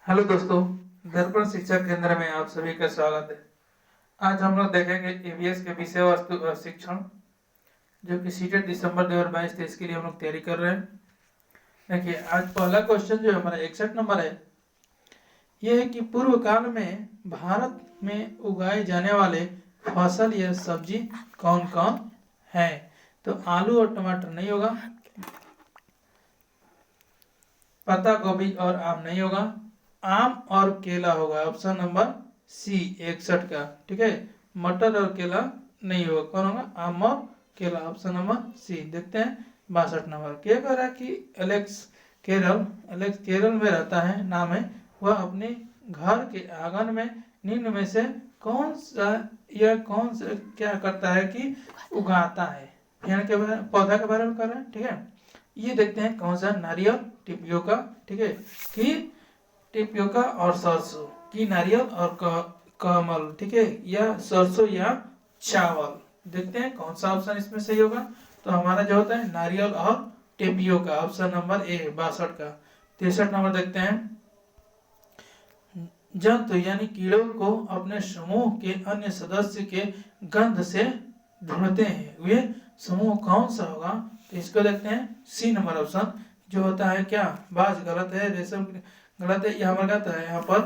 Hello दोस्तों, दर्पण शिक्षा केंद्र में आप सभी का स्वागत है। आज हम लोग देखेंगे ईवीएस के विषय वस्तु और शिक्षण, जो कि सीटेट दिसंबर 2022-23 के लिए हम लोग तैयारी कर रहे हैं। देखिए, आज पहला क्वेश्चन जो हमारा 61 नंबर है, यह है कि पूर्व काल में भारत में उगाए जाने वाले फसल या सब्जी कौन कौन है। तो आलू और टमाटर नहीं होगा, पत्ता गोभी और आम नहीं होगा, आम और केला होगा। ऑप्शन नंबर सी 61 का, ठीक है। मटर और केला नहीं होगा। कौन होगा? आम और केला। Option number C. देखते हैं 62 नंबर क्या कह रहा है कि एलेक्स केरल में रहता है, नाम है। वह अपने घर के आंगन में निम्न में से कौन सा क्या करता है कि उगाता है। पेड़ के बारे पौधा के बारे में कर रहे हैं, ठीक है। ये देखते हैं कौन सा, नारियल, टिपियोका, ठीक है, कि टिपियोका और सरसों, की नारियल और कमल, ठीक है, या सरसों या चावल। देखते हैं कौन सा ऑप्शन इसमें सही होगा। तो हमारा जो होता है नारियल और टिपियोका, ऑप्शन नंबर ए 62 का। 63 नंबर देखते हैं, जंतु यानी कीड़ों को अपने समूह के अन्य सदस्य के गंध से ढूंढते हैं, वे समूह कौन सा होगा। तो इसको देखते हैं सी नंबर ऑप्शन, जो होता है क्या, बाज गलत है, रेशम गलत है, यह हमारा गलत है। यहाँ पर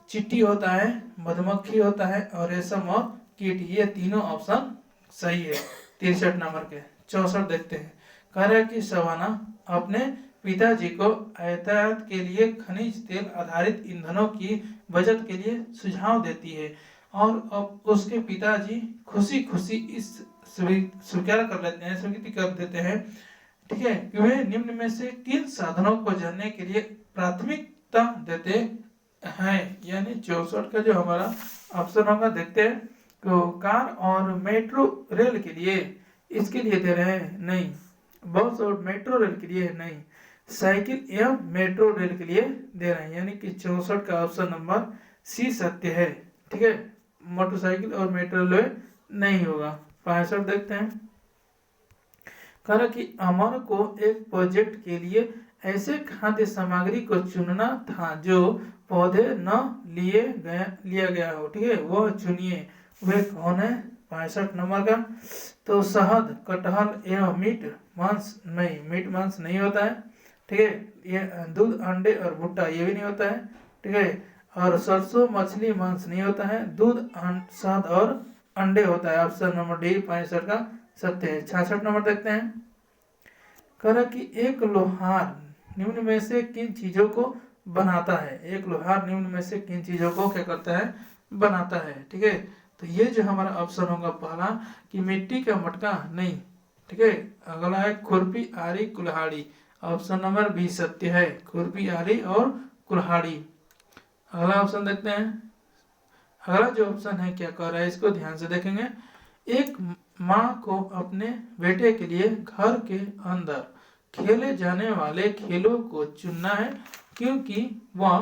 चींटी होता है, मधुमक्खी होता है और रेशम और कीट, ये तीनों ऑप्शन सही है 63 नंबर के। 64 देखते हैं, कह रहा है कि सवाना अपने पिताजी को यातायात के लिए खनिज तेल आधारित ईंधनों की बचत के लिए सुझाव देती है, और अब उसके पिताजी खुशी खुशी इस स्वीकार कर लेते हैं, स्वीकृति कर देते हैं, ठीक है, कि वे निम्न में से किन साधनों को जानने के लिए प्राथमिकता देते हैं। यानी 64 का जो हमारा ऑप्शन होगा, देखते हैं तो कार और मेट्रो रेल के लिए, इसके लिए दे रहे हैं नहीं, बस और मेट्रो रेल के लिए नहीं, साइकिल एवं मेट्रो रेल के लिए दे रहे हैं। यानी कि 64 का ऑप्शन नंबर सी सत्य है, ठीक है। मोटरसाइकिल और मेट्रो रेल नहीं होगा। 65 देखते हैं, कहा कि अमर को एक प्रोजेक्ट के लिए ऐसे खाद्य सामग्री को चुनना था जो पौधे न लिया गया हो, ठीक है, वह चुनिए, वे कौन है। 65 नंबर का, तो शहद, कटहल एवं मीट मांस नहीं, मीट मांस नहीं होता है, ठीक है। ये दूध, अंडे और भुट्टा, ये भी नहीं होता है, ठीक है। और सरसों, मछली, मांस नहीं होता है। दूध, शहद और अंडे होता है। ऑप्शन नंबर डी 65 का सत्य है। 66 नंबर देखते हैं, कह रहा कि एक लोहार निम्न में से किन चीजों को बनाता है। एक लोहार निम्न में से किन चीजों को क्या करता है, बनाता है, ठीक है। तो ये जो हमारा ऑप्शन होगा पहला, कि मिट्टी का मटका नहीं, ठीक है। अगला है खुरपी, आरी, कुल्हाड़ी। ऑप्शन नंबर बी सत्य है, खुरपी, आरी और कुल्हाड़ी। अगला ऑप्शन देखते हैं, अगला जो ऑप्शन है क्या कह रहा है, इसको ध्यान से देखेंगे। एक माँ को अपने बेटे के लिए घर के अंदर खेले जाने वाले खेलों को चुनना है, क्योंकि वह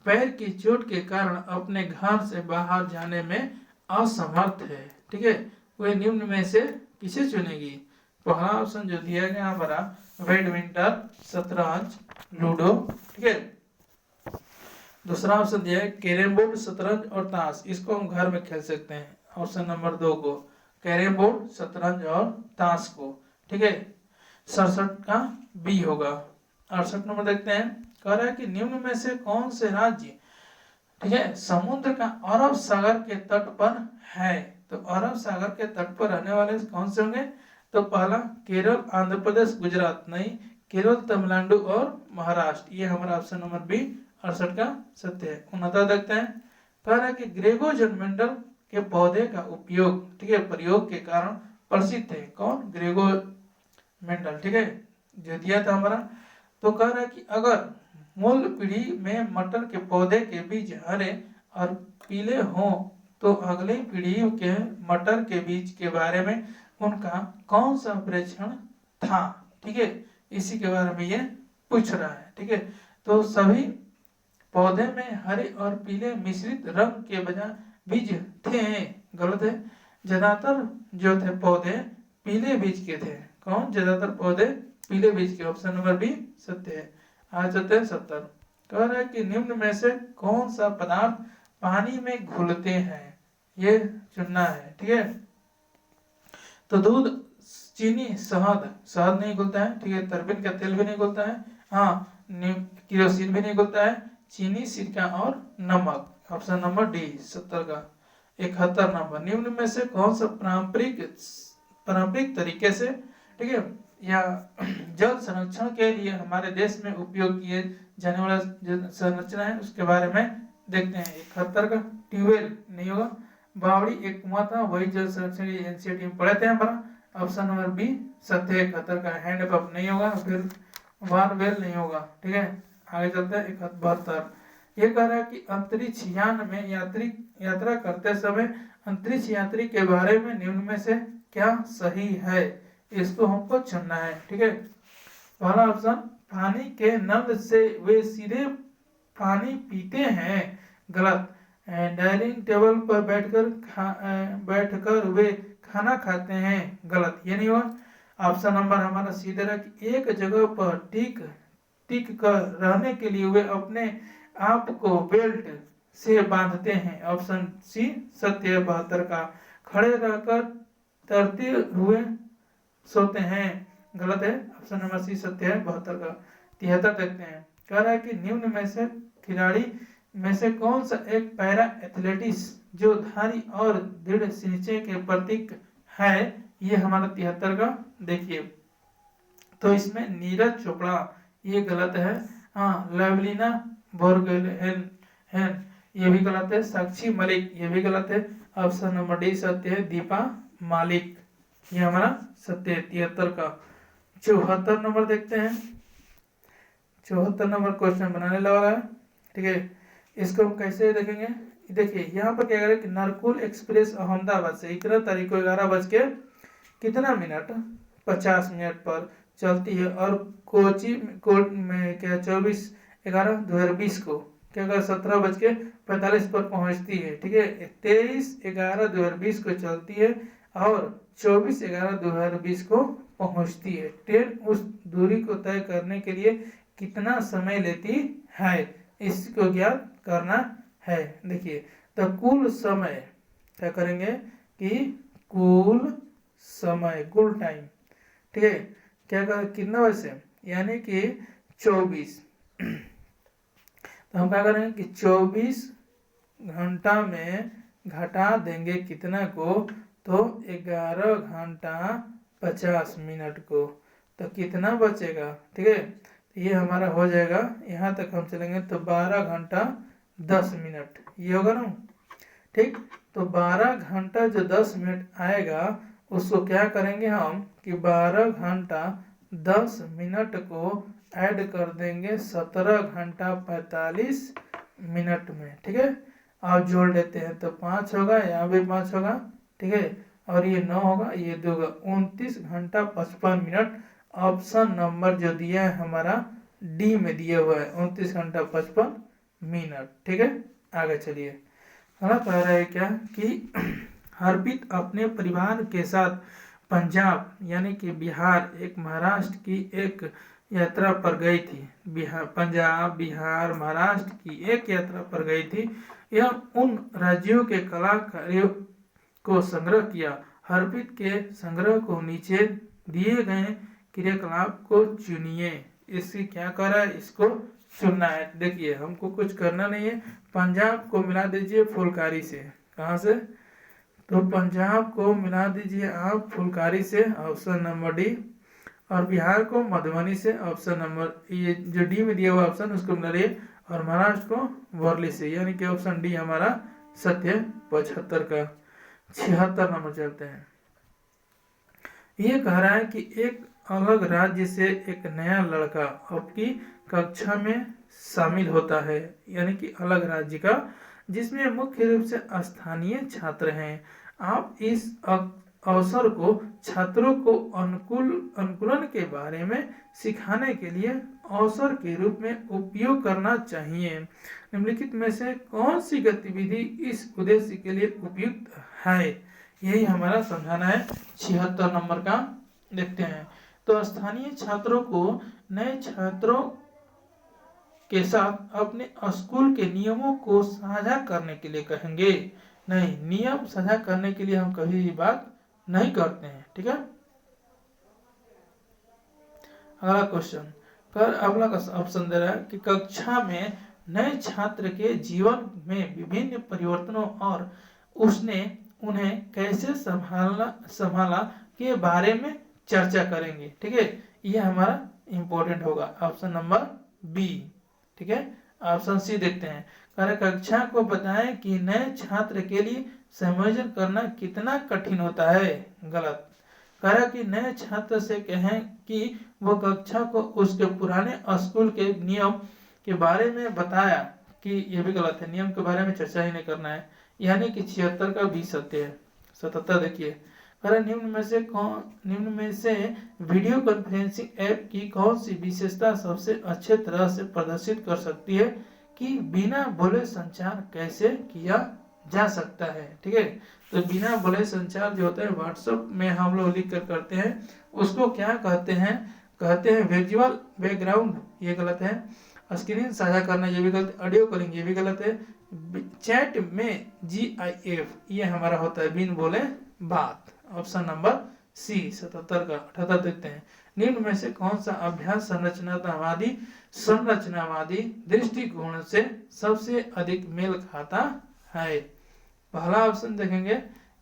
पैर की चोट के कारण अपने घर से बाहर जाने में असमर्थ है, ठीक है। वह निम्न में से किसे चुनेगी। पहला ऑप्शन जो दिया गया हमारा बैडमिंटन, शतरंज, लूडो, ठीक है। दूसरा ऑप्शन दिया है कैरम बोर्ड, शतरंज और ताश, इसको हम घर में खेल सकते हैं। ऑप्शन नंबर 2 को, कैरम बोर्ड, शतरंज और ताश को, ठीक है। 67 का बी होगा। 68 नंबर देखते हैं, कह रहा है कि निम्न में से कौन से राज्य, ठीक है, समुद्र का अरब सागर के तट पर है। तो अरब सागर के तट पर रहने वाले कौन से होंगे। तो पहला केरल, आंध्र प्रदेश, गुजरात नहीं, केरल, तमिलनाडु और महाराष्ट्र, ये हमारा ऑप्शन नंबर बी 68 का सत्य है। 69 देखते हैं, कह रहा है कि ग्रेगोजन मेंडल के पौधे का उपयोग, ठीक है, प्रयोग के कारण प्रसिद्ध है। कौन? ग्रेगो मेंडल, ठीक है, जो दिया था हमारा। तो कह रहा है कि अगर मूल पीढ़ी में मटर के पौधे के बीज हरे और पीले हों, तो अगली पीढ़ी के मटर के बीज के बारे में उनका कौन सा परीक्षण था, ठीक है, इसी के बारे में ये पूछ रहा है, ठीक है। तो सभी पौधे में हरे और पीले मिश्रित रंग के बजाय बीज थे, गलत है। ज्यादातर जो थे पौधे पीले बीज के थे। कौन? ज्यादातर पौधे पीले बीज के। ऑप्शन नंबर बी सत्य है। आज चलते हैं 70। कह रहा है कि निम्न में से कौन सा पदार्थ पानी में घुलते हैं, ये चुनना है। ठीक है, तो दूध, चीनी, शहद, शहद नहीं घुलता है। ठीक है, तरबिन का तेल भी नहीं घुलता है। हाँ, केरोसिन भी नहीं घुलता है। चीनी, सिरका और नमक। ऑप्शन नंबर डी 70 का 71 नंबर। निम्न में से कौन सा पारंपरिक तरीके से, ठीक है, या जल संरक्षण के लिए हमारे देश में उपयोग किए जाने वाला जो संरचना है उसके बारे में देखते हैं। 71 का ट्यूबवेल नहीं होगा। बावड़ी एक कुआं था, वही जल संरक्षण एनसीईआरटी में पढ़े थे हमारा। ऑप्शन नंबर बी सत्य 71 का हैंडपंप नहीं होगा। फिर वारवेल नहीं होगा। ठीक है, आगे चलते हैं। 72 ये कह रहा है कि अंतरिक्ष यान में यात्रा करते समय अंतरिक्ष यात्री के बारे में निम्न में से क्या सही है, इसको हमको चुनना है। ठीक है, पहला ऑप्शन, पानी के नल से वे सीधे पानी पीते हैं, गलत। डाइनिंग टेबल पर बैठकर वे खाना खाते हैं, गलत, ये नहीं हुआ। ऑप्शन नंबर हमारा सीधे रहा कि एक जगह पर टिक कर रहने के लिए वे अपने आप को बेल्ट से बांधते हैं। ऑप्शन सी सत्य है 72 का। खड़े रहकर तैरते हुए सोते हैं, गलत है। ऑप्शन नंबर सी सत्य है 72 का। 73 देखते हैं, कह रहा है कि निम्न में से खिलाड़ी में से कौन सा एक पैरा एथलेटिक्स जो धारी और दृढ़ निश्चय के प्रतीक है, ये हमारा 73 का। देखिए, तो इसमें नीरज चोपड़ा, ये गलत है। हाँ, लवलीना बोरगोहेन ये भी गलत है। साक्षी मलिक ये भी गलत है। ऑप्शन नंबर डी सत्य है, दीपा मालिक, ये हमारा सत्य है 73 का। 74 नंबर देखते हैं। 74 नंबर क्वेश्चन बनाने लगा है। ठीक है, इसको हम कैसे देखेंगे, देखिए यहाँ पर क्या करें कि नरकुल एक्सप्रेस अहमदाबाद से 11 तारीख को 11 बज के कितना मिनट 50 मिनट पर चलती है, और कोची में क्या 24/11/2020 को क्या कर 17 बज के 45 पर पहुंचती है। ठीक है, 23/11/2020 को चलती है और 24/11/2020 को पहुंचती है। ट्रेन उस दूरी को तय करने के लिए कितना समय लेती है, इसको ज्ञात करना है। देखिए, तो कुल समय क्या करेंगे कि कुल समय, कुल टाइम, ठीक है, क्या कर कितना वैसे यानी कि 24, तो हम क्या करेंगे कि 24 घंटा में घटा देंगे कितना को, तो 11 घंटा 50 मिनट को, तो कितना बचेगा। ठीक है, तो ये हमारा हो जाएगा, यहाँ तक हम चलेंगे तो 12 घंटा 10 मिनट, ये होगा ना। ठीक, तो 12 घंटा जो 10 मिनट आएगा उसको क्या करेंगे हम कि 12 घंटा 10 मिनट को ऐड कर देंगे 17 घंटा 45 मिनट में। ठीक है, आप जोड़ लेते हैं तो 5 होगा, यहाँ भी 5 होगा। ठीक है, और ये 9 होगा, ये 2 होगा, 29 घंटा 55 मिनट। ऑप्शन नंबर जो दिया है हमारा डी में दिया हुआ है 29 घंटा 55 मिनट। ठीक है, आगे चलिए। कह रहा है क्या कि हरप्रीत अपने परिवार के साथ पंजाब यानी कि बिहार एक महाराष्ट्र की एक यात्रा पर गई थी। पंजाब, बिहार, महाराष्ट्र की एक यात्रा पर गई थी। यह उन राज्यों के कलाकारों को संग्रह किया। हरप्रीत के संग्रह को नीचे दिए गए क्रियाकलाप को चुनिए। इसकी क्या कर रहा है, इसको चुनना है। देखिए, हमको कुछ करना नहीं है। पंजाब को मिला दीजिए फुलकारी से, कहाँ से, तो पंजाब को मिला दीजिए आप फुलकारी से, ऑप्शन नंबर डी। और बिहार को मधुबनी से, ऑप्शन नंबर ये जो डी में दिया हुआ ऑप्शन उसको मिलाइए। और महाराष्ट्र को वर्ली से, यानी कि ऑप्शन डी हमारा सत्य 75 का। 76 नंबर चलते हैं। ये कह रहा है कि एक अलग राज्य से एक नया लड़का आपकी कक्षा में शामिल होता है, यानी कि अलग राज्य का, जिसमें मुख्य रूप से स्थानीय छात्र हैं। आप इस अवसर को छात्रों को अनुकूलन के बारे में सिखाने के लिए अवसर के रूप में उपयोग करना चाहिए। निम्नलिखित में से कौन सी गतिविधि इस उद्देश्य के लिए उपयुक्त है, यही हमारा समझाना है। 76 नंबर का देखते हैं। तो स्थानीय छात्रों को नए छात्रों के साथ अपने स्कूल के नियमों को साझा करने के लिए कहेंगे। नहीं, नियम साझा करने के लिए हम कभी भी बात नहीं करते हैं, ठीक है। अगला क्वेश्चन कर अगला का ऑप्शन दे रहा है कि कक्षा में नए छात्र के जीवन में विभिन्न परिवर्तनों और उसने उन्हें कैसे संभाला के बारे में चर्चा करेंगे, ठीक है। यह हमारा इंपॉर्टेंट होगा, ऑप्शन नंबर बी, ठीक है। ऑप्शन सी देखते हैं। कार्य कक्षा को बताएं कि नए छात्र के लिए समायोजन करना कितना कठिन होता है, गलत। कार्य कि नए छात्र से कहें कि वह कक्षा को उसके पुराने स्कूल के नियम के बारे में बताया कि यह भी गलत है, नियम के बारे में चर्चा ही नहीं करना है, यानी कि 76 का 20 सत्य है। 77 देखिए, निम्न में से वीडियो कॉन्फ्रेंसिंग ऐप की कौन सी विशेषता सबसे अच्छे तरह से प्रदर्शित कर सकती है कि बिना बोले संचार कैसे किया जा सकता है, ठीक है। तो बिना बोले संचार जो होता है व्हाट्सएप में हम लोग लिख कर करते हैं, उसको क्या कहते हैं विजुअल बैकग्राउंड, ये गलत है। स्क्रीन साझा करना, ये भी गलत है। ऑडियो कॉलिंग, ये भी गलत है। चैट में GIF, ये हमारा होता है बिन बोले बात, ऑप्शन नंबर सी। 77 का 78 देखते हैं। निम्न में से कौन सा अभ्यास संरचनावादी दृष्टिकोण से सबसे अधिक मेल खाता है। पहला ऑप्शन देखेंगे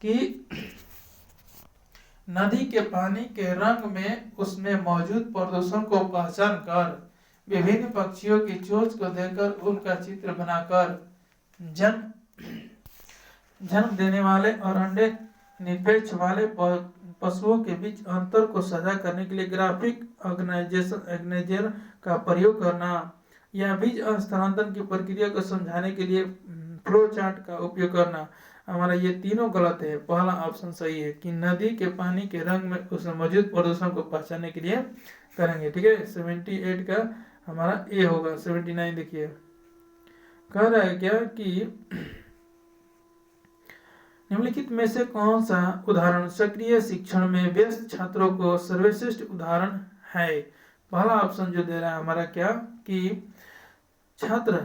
कि नदी के पानी के रंग में उसमें मौजूद प्रदूषण को पहचान कर, विभिन्न पक्षियों की चोंच को देखकर उनका चित्र बनाकर, जन्म देने वाले और अंडे निरपेक्ष वाले पशुओं के बीच अंतर को साझा करने के लिए ग्राफिक ऑर्गेनाइजेशन का प्रयोग करना, या बीज स्थानांतरण की प्रक्रिया को समझाने के लिए फ्लो चार्ट का उपयोग करना। हमारा ये तीनों गलत है। पहला ऑप्शन सही है कि नदी के पानी के रंग में उसमें मौजूद प्रदूषण को पहचानने के लिए करेंगे, ठीक है। 78 का हमारा ए होगा। 79 देखिए, कह रहा है क्या कि निम्नलिखित में से कौन सा उदाहरण सक्रिय शिक्षण में व्यस्त छात्रों को सर्वश्रेष्ठ उदाहरण है। पहला ऑप्शन जो दे रहा है हमारा क्या कि छात्र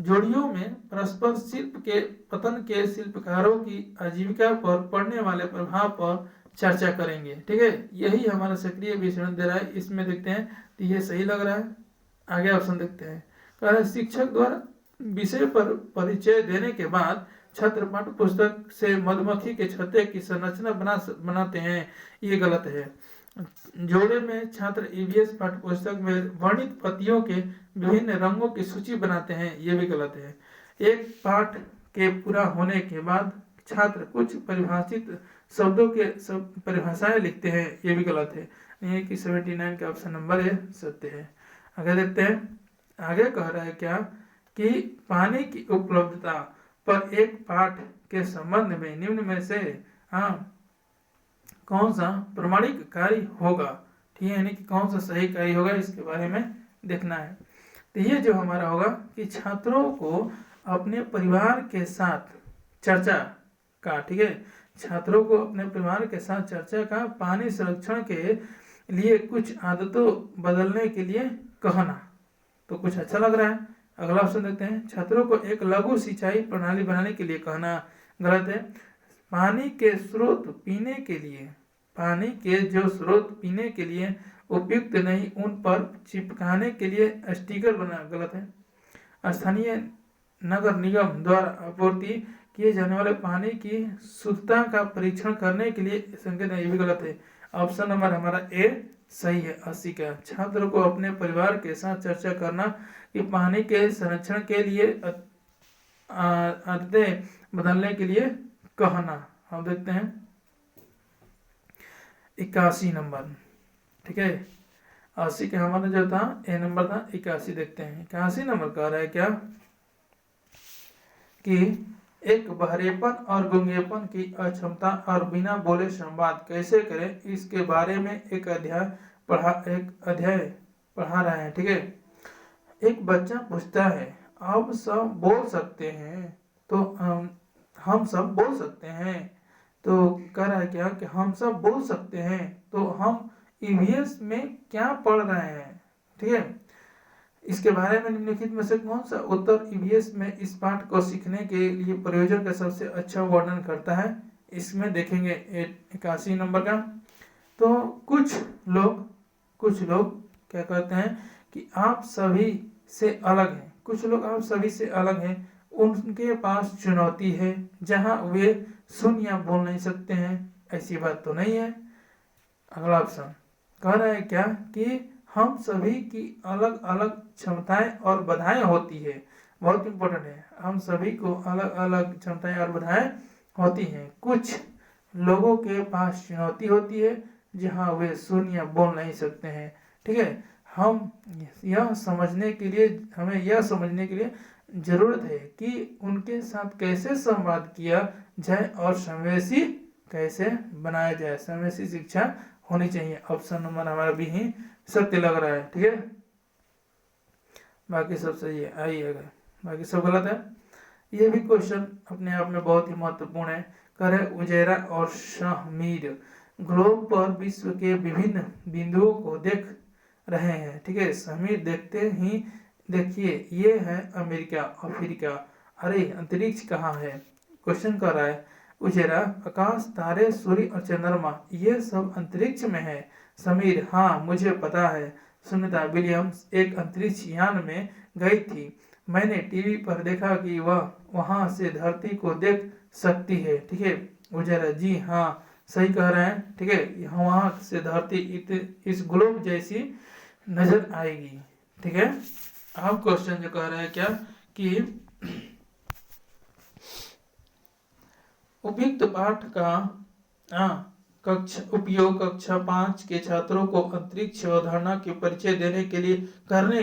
जोड़ियों में परस्पर शिल्प के पतन के शिल्पकारों की आजीविका पर पड़ने वाले प्रभाव पर चर्चा करेंगे, ठीक है। यही हमारा सक्रिय विश्लेषण दे रहा है। इसमें देखते हैं तो ये सही लग रहा है। आगे ऑप्शन देखते हैं। कह रहे शिक्षक द्वारा विषय पर परिचय देने के बाद छात्र पाठ्य पुस्तक से मधुमक्खी के छत्ते की संरचना बनाते हैं, ये गलत है। जोड़े में छात्र EVS पाठ्य पुस्तक में वर्णित पत्तियों के विभिन्न रंगों की सूची बनाते हैं, ये भी गलत है। एक पाठ के पूरा होने के बाद छात्र कुछ परिभाषित शब्दों के परिभाषाएं लिखते हैं, ये भी गलत है। ये कि 79 का ऑप्शन नंबर है सत्य है। आगे देखते हैं। आगे कह रहा है क्या कि पानी की उपलब्धता पर एक पाठ के संबंध में निम्न में से कौन सा प्रमाणिक कार्य होगा, ठीक है, यानी कि कौन सा सही कार्य होगा, इसके बारे में देखना है। तो ये जो हमारा होगा कि छात्रों को अपने परिवार के साथ चर्चा का, ठीक है, छात्रों को अपने परिवार के साथ चर्चा का पानी संरक्षण के लिए कुछ आदतों बदलने के लिए कहना, तो कुछ अच्छा लग रहा है। अगला ऑप्शन देखते हैं। छात्रों को एक लघु सिंचाई प्रणाली बनाने के लिए कहना, गलत है। पानी के स्रोत पीने के लिए उपयुक्त नहीं, उन पर चिपकाने के लिए स्टिकर बना, गलत है। स्थानीय नगर निगम द्वारा आपूर्ति किए जाने वाले पानी की शुद्धता का परीक्षण करने के लिए संकेत, ये भी गलत है। ऑप्शन नंबर हमारा ए सही है। 80 का छात्र को अपने परिवार के साथ चर्चा करना कि पानी के संरक्षण के लिए आदतें बदलने के लिए कहना। हम देखते हैं 81 नंबर, ठीक है। 80 का हमारा जो था ए नंबर था, 81 देखते हैं। 81 नंबर कह रहा है क्या कि एक बहरेपन और गूंगेपन की अक्षमता और बिना बोले संवाद कैसे करें, इसके बारे में एक अध्याय पढ़ा रहे हैं, ठीक है। एक बच्चा पूछता है अब सब बोल सकते हैं, तो हम सब बोल सकते हैं, तो कह रहा है क्या कि हम सब बोल सकते हैं, तो हम EVS में क्या पढ़ रहे हैं, ठीक है। इसके बारे में निम्नलिखित में से कौन सा उत्तर ईवीएस में इस पाठ को सीखने के लिए प्रयोजन का सबसे अच्छा वर्णन करता है? इसमें देखेंगे 81 नंबर का। तो कुछ लोग क्या कहते हैं कि आप सभी से अलग हैं, कुछ लोग आप सभी से अलग हैं, उनके पास चुनौती है जहां वे सुन या बोल नहीं सकते हैं। ऐसी बात तो नहीं है। अगला ऑप्शन कह रहा है क्या कि हम सभी की अलग अलग क्षमताएं और बाधाएं होती है। बहुत इंपॉर्टेंट है, हम सभी को अलग अलग क्षमताएं और बाधाएं होती हैं। कुछ लोगों के पास चुनौती होती है जहां वे सुन या बोल नहीं सकते हैं। ठीक है, हमें यह समझने के लिए जरूरत है कि उनके साथ कैसे संवाद किया जाए और समावेशी कैसे बनाया जाए। समावेशी शिक्षा होनी चाहिए। ऑप्शन नंबर हमारा भी ही सत्य लग रहा है। ठीक है, बाकी सब सही है। आइए बाकी सब गलत है। ये भी क्वेश्चन अपने आप में बहुत ही महत्वपूर्ण है। करे उजैरा और शाहमीर ग्लोब पर विश्व के विभिन्न बिंदुओं को देख रहे हैं। ठीक है, शाहमीर देखिए ये है अमेरिका, अफ्रीका। अरे अंतरिक्ष कहाँ है? क्वेश्चन कर रहा है उजैरा आकाश, तारे, सूर्य और चंद्रमा ये सब अंतरिक्ष में है। समीर हाँ मुझे पता है। सुनीता विलियम्स एक अंतरिक्ष यान में गई थी, मैंने टीवी पर देखा कि वह वहां से धरती को देख सकती है। ठीक है, उजैरा जी हाँ सही कह रहे हैं। ठीक है, वहां से धरती इस ग्लोब जैसी नजर आएगी। ठीक है, अब क्वेश्चन जो कह रहा है क्या कि उपयुक्त पाठ का उपयोग कक्षा 5 के छात्रों को अंतरिक्ष अवधारणा के परिचय करने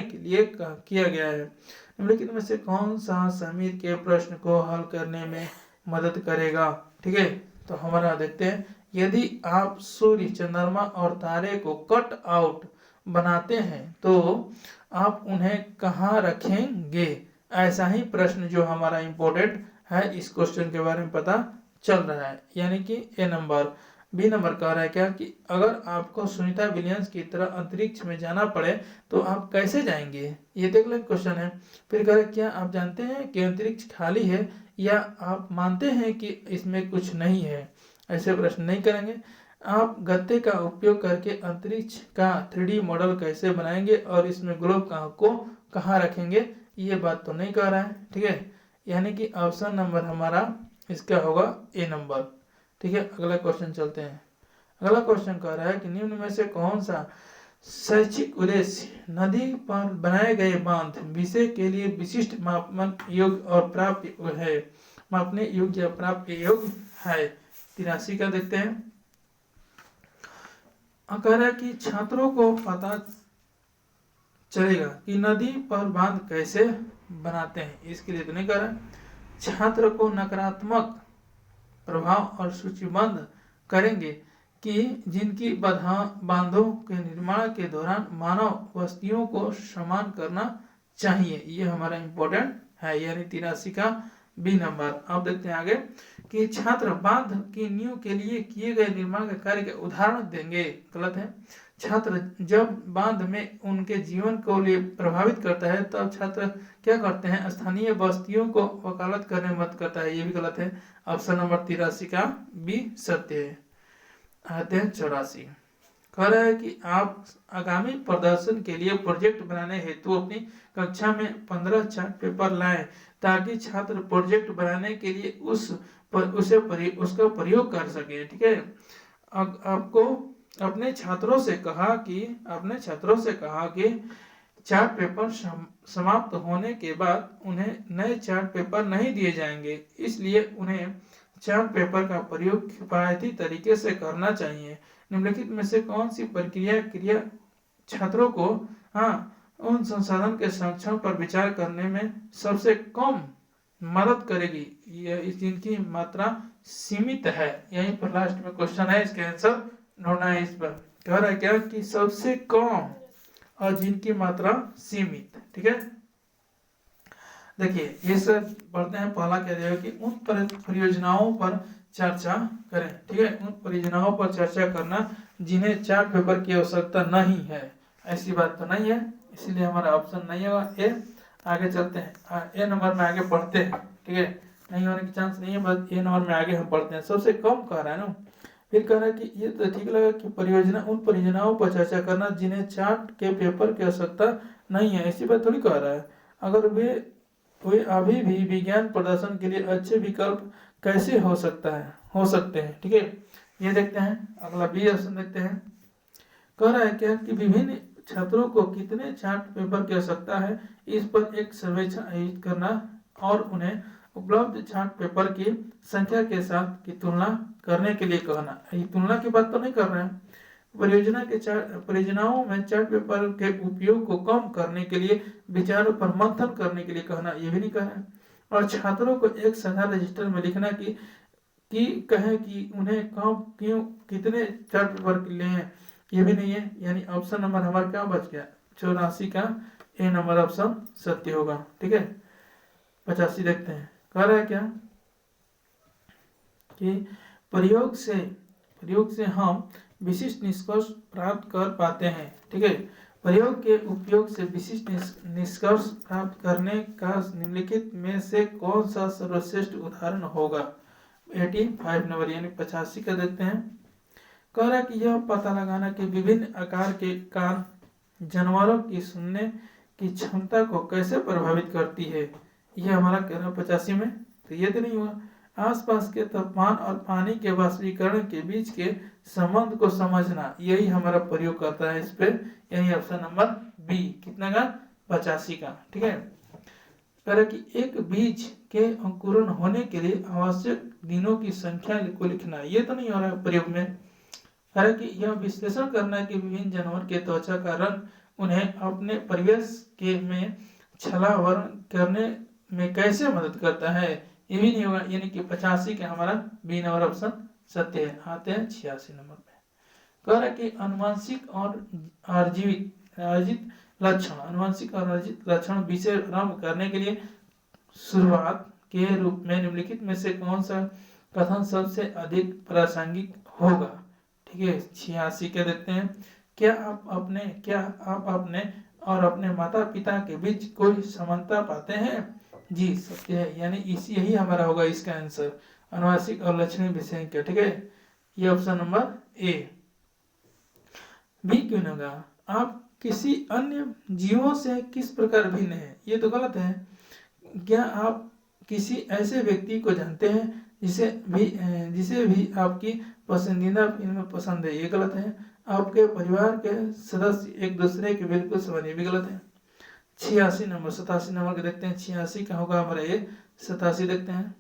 के लिए किया गया है। निम्नलिखित में से कौन सा समीर के प्रश्न को हल करने में मदद करेगा? ठीक है, तो हमारा देखते हैं। यदि आप सूर्य, चंद्रमा और तारे को कट आउट बनाते हैं तो आप उन्हें कहाँ रखेंगे? ऐसा ही प्रश्न जो हमारा इम्पोर्टेंट है, इस क्वेश्चन के बारे में पता चल रहा है, यानी कि ए नंबर। बी नंबर कह रहा है क्या कि अगर आपको सुनीता विलियम्स की तरह अंतरिक्ष में जाना पड़े तो आप कैसे जाएंगे? ये देख लें क्वेश्चन है। फिर कह रहे क्या आप जानते हैं कि अंतरिक्ष खाली है या आप मानते हैं कि इसमें कुछ नहीं है? ऐसे प्रश्न नहीं करेंगे। आप गत्ते का उपयोग करके अंतरिक्ष का 3D मॉडल कैसे बनाएंगे और इसमें ग्लोब को कहाँ रखेंगे? ये बात तो नहीं कह रहा है। ठीक है, यानी कि ऑप्शन नंबर हमारा इसका होगा ए नंबर। ठीक है, अगला क्वेश्चन चलते हैं। अगला क्वेश्चन कह रहा है कि निम्न में से कौन सा शैक्षिक उद्देश्य नदी पर बनाए गए बांध विषय के लिए विशिष्ट मापने योग्य और प्राप्य है? मापने योग्य या प्राप्य योग्य है। 83 का देखते हैं। कह रहा है कि छात्रों को पता चलेगा कि नदी पर बांध कैसे बनाते हैं। इसके लिए तो नहीं कह रहा है। छात्र को नकारात्मक प्रभाव और सूचीबद्ध करेंगे कि जिनकी बांधों के निर्माण के दौरान मानव बस्तियों को समान करना चाहिए। ये हमारा इम्पोर्टेंट है, यानी 83 का बी नंबर। अब देखते हैं आगे कि छात्र बांध की नींव के लिए किए गए निर्माण के कार्य के उदाहरण देंगे। गलत है। छात्र जब बांध में उनके जीवन को लिए प्रभावित करता है तब छात्र क्या करते हैं? स्थानीय बस्तियों को वकालत करने मत करता है। ये भी गलत है। ऑप्शन नंबर 83 का बी सत्य है। आते हैं 84। कह रहा है कि आप आगामी प्रदर्शन के लिए प्रोजेक्ट बनाने हेतु अपनी कक्षा में 15 चार्ट पेपर लाएं ताकि छात्र प्रोजेक्ट बनाने के लिए उसका प्रयोग कर सके। ठीक है, आपको अपने छात्रों से कहा कि चार्ट पेपर समाप्त होने के बाद उन्हें नए चार्ट पेपर नहीं दिए जाएंगे, इसलिए उन्हें चार्ट पेपर का प्रयोग किफायती तरीके से करना चाहिए। निम्नलिखित में से कौन सी क्रिया छात्रों को उन संसाधन के संरक्षण पर विचार करने में सबसे कम मदद करेगी? जिनकी मात्रा सीमित है। यहीं पर लास्ट में क्वेश्चन है, इसका आंसर ढूंढना है। इस पर कह रहा है क्या कि सबसे कम और जिनकी मात्रा सीमित। ठीक है, देखिए ये सब पढ़ते हैं। पहला क्या देगा कि उन परियोजनाओं पर चर्चा करें। ठीक है, उन परियोजनाओं पर चर्चा करना जिन्हें चार्ट पेपर की आवश्यकता नहीं है। ऐसी बात तो नहीं है। इसीलिए हमारा ऑप्शन नहीं होगा ए। आगे चलते हैं, ए नंबर में आगे पढ़ते हैं, ठीक है, नहीं होने की चांस नहीं है, बस ए नंबर में आगे हम पढ़ते हैं। सबसे कम कह रहा है ना, फिर कह रहा है कि ये तो ठीक लगा कि परियोजना उन परियोजनाओं पर चर्चा करना जिन्हें चार्ट के पेपर की आवश्यकता नहीं है, इसी बात थोड़ी कह रहा है। अगर वे अभी भी विज्ञान प्रदर्शन के लिए अच्छे विकल्प कैसे हो सकते हैं, ठीक है। ये देखते हैं, अगला बी ऑप्शन देखते हैं। कह रहा है क्या कि विभिन्न छात्रों को कितने चार्ट पेपर की आवश्यकता है, इस पर एक सर्वेक्षण आयोजित करना और उन्हें उपलब्ध चार्ट पेपर की संख्या के साथ की तुलना करने के लिए कहना। ये तुलना की बात तो नहीं कर रहे हैं। परियोजनाओं में चार्ट पेपर के उपयोग को कम करने के लिए विचारों पर मंथन करने के लिए कहना, ये भी नहीं कह रहे हैं। और छात्रों को एक साझा रजिस्टर में लिखना कि कहें कि उन्हें कब क्यों कितने चार्ट पेपर लें, ये भी नहीं है। यानी ऑप्शन नंबर हमारा क्या बच गया, 84 का ए नंबर ऑप्शन सत्य होगा, ठीक है। 85 देखते हैं, कह रहा है क्या कि प्रयोग से हम विशिष्ट निष्कर्ष प्राप्त कर पाते हैं, ठीक है। प्रयोग के उपयोग से विशिष्ट निष्कर्ष प्राप्त करने का निम्नलिखित में से कौन सा सर्वश्रेष्ठ उदाहरण होगा। 85 नंबर यानी 85 का देखते हैं। कह रहा है कि यह पता लगाना कि विभिन्न आकार के कान जानवरों की सुनने की क्षमता को कैसे प्रभावित करती है, यह हमारा कह रहा है 85 में। तो ये तो नहीं हुआ। आसपास के तापमान और पानी के वाष्पीकरण के बीच के संबंध को समझना, यही हमारा प्रयोग करता है इस पे, यानी ऑप्शन नंबर बी कितना का 85 का, ठीक है। कह रहा कि एक बीज के अंकुरण होने के लिए आवश्यक दिनों की संख्या को लिखना, ये तो नहीं हो रहा है प्रयोग में। कह रहा कि यह विश्लेषण करना कि विभिन्न जानवर के त्वचा का रंग उन्हें अपने परिवेश के में छलावरण करने में कैसे मदद करता है, ये भी नहीं होगा। यानी कि 85 के हमारा बी नंबर ऑप्शन सत्य है। आते हैं 86 नंबर पे। कह रहा है कि अनुवांशिक और अर्जित लक्षण विषय आरंभ करने के लिए शुरुआत के रूप में निम्नलिखित में से कौन सा कथन सबसे अधिक प्रासंगिक होगा, ठीक है। 86 के देखते हैं। क्या आप अपने और अपने माता पिता के बीच कोई समानता पाते हैं, जी सत्य है, यानी यही हमारा होगा इसका आंसर, अनुवांशिक और लक्षणीय विषय क्या, ठीक है। ये ऑप्शन नंबर ए। बी क्यों नहीं होगा, आप किसी अन्य जीवों से किस प्रकार भिन्न है, ये तो गलत है। क्या आप किसी ऐसे व्यक्ति को जानते हैं जिसे भी आपकी पसंदीदा फिल्म पसंद है, ये गलत है। आपके परिवार के सदस्य एक दूसरे के बिल्कुल समान, ये भी गलत है। 87 नंबर के देखते हैं। 86 का होगा हमारा ये 87 देखते हैं।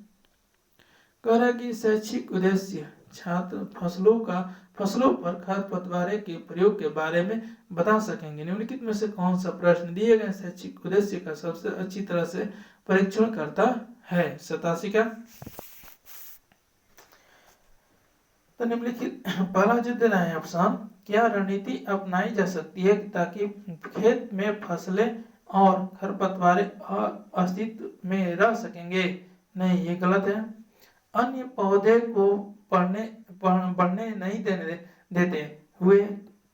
कह रहा है कि शैक्षिक उद्देश्य छात्र फसलों पर खरपतवार के प्रयोग के बारे में बता सकेंगे। निम्नलिखित में से कौन सा प्रश्न दिए गए शैक्षिक उद्देश्य का सबसे अच्छी तरह से परीक्षण करता है, 87 का। तो निम्नलिखित पहला जो दे रहा है ऑप्शन, क्या रणनीति अपनाई जा सकती है ताकि खेत में फसलें और खरपतवार अस्तित्व में रह सकेंगे, नहीं ये गलत है। अन्य पौधे को बढ़ने नहीं देते हुए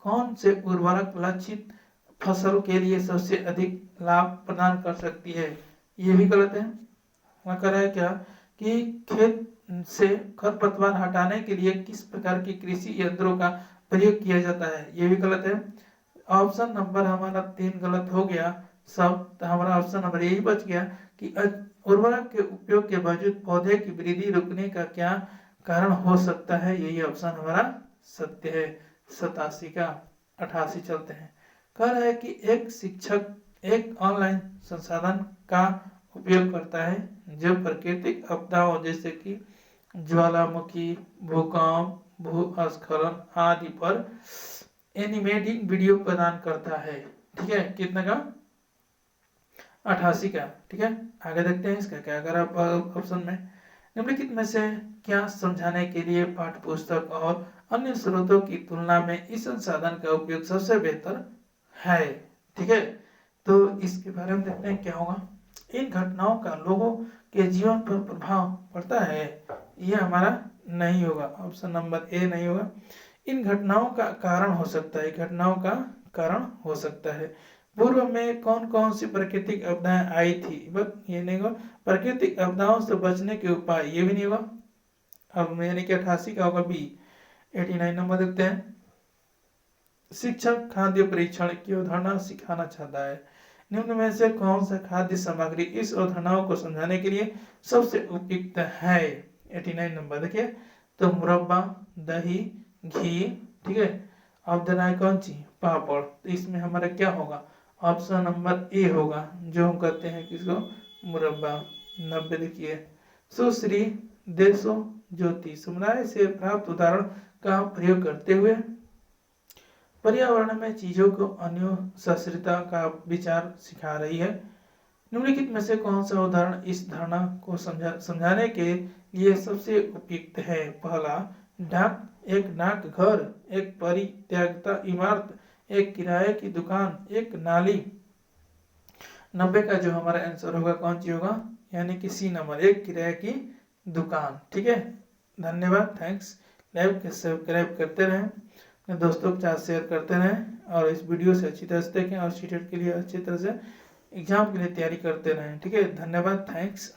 कौन से उर्वरक लक्षित फसल के लिए सबसे अधिक लाभ प्रदान कर सकती है, ये भी गलत है। वह कह रहा है क्या कि खेत से खरपतवार हटाने के लिए किस प्रकार की कृषि यंत्रों का प्रयोग किया जाता है, ये भी गलत है। ऑप्शन नंबर हमारा 3 गलत हो गया सब, तो हमारा ऑप्शन नंबर यही बच गया कि उर्वरक के उपयोग के बावजूद पौधे की वृद्धि रुकने का क्या कारण हो सकता है, यही ऑप्शन हमारा सत्य है, 87 का। 88 चलते हैं। कह रहा है कि एक शिक्षक एक ऑनलाइन संसाधन का उपयोग करता है जो प्राकृतिक आपदाओं जैसे कि ज्वालामुखी, भूकंप, भूस्खलन आदि पर एनिमेटिंग वीडियो प्रदान करता है, ठीक है। कितना का 88 का, ठीक है। आगे देखते हैं इसका क्या करा ऑप्शन में। निम्नलिखित में से क्या समझाने के लिए पाठ्य पुस्तक और अन्य स्रोतों की तुलना में इस संसाधन का उपयोग सबसे बेहतर है, ठीक है। तो इसके बारे में देखते हैं क्या होगा। इन घटनाओं का लोगों के जीवन पर प्रभाव पड़ता है, यह हमारा नहीं होगा, ऑप्शन नंबर ए नहीं होगा। इन घटनाओं का कारण हो सकता है, घटनाओं का कारण हो सकता है। पूर्व में कौन कौन सी प्राकृतिक आपदाएं आई थी? बस ये नहीं होगा। प्राकृतिक आपदाओं से बचने के उपाय, ये भी नहीं होगा। अब यानी कि 88 का होगा बी। 89 नंबर देखते हैं। शिक्षक खाद्य परीक्षण की अवधारणा सिखाना चाहता है। निम्न में से कौन सा खाद्य सामग्री इस अवधारणाओं को समझाने के लिए सबसे उपयुक्त है? 89 नंबर देखिए, तो मुरब्बा, दही, घी, ठीक है। अब देना है कौन सी? पापड़। तो इसमें हमारा क्या होगा? ऑप्शन नंबर ए होगा, जो हम कहते हैं किसको? मुरब्बा। 90 देखिए, सुश्री देशो ज्योति समुदाय से प्राप्त उदाहरण का प्रयोग करते हुए पर्यावरण में चीजों को अन्योन्याश्रितता का विचार सिखा रही है। निम्नलिखित में से कौन सा उदाहरण इस धारणा को समझाने के लिए सबसे उपयुक्त है? पहला, एक डाकघर, एक परित्यक्ता इमारत, एक किराए की दुकान, एक नाली। 90 का जो हमारा आंसर होगा कौन सी होगा? यानी कि सी नंबर, एक किराए की दुकान। ठीक है, धन्यवाद, थैंक्स। लाइव के सब्सक्राइब करते रहें, अपने दोस्तों के साथ शेयर करते रहें और इस वीडियो से अच्छी तरह से देखें और सीटेट के लिए अच्छी तरह से एग्जाम के लिए तैयारी करते रहें। ठीक है, धन्यवाद, थैंक्स।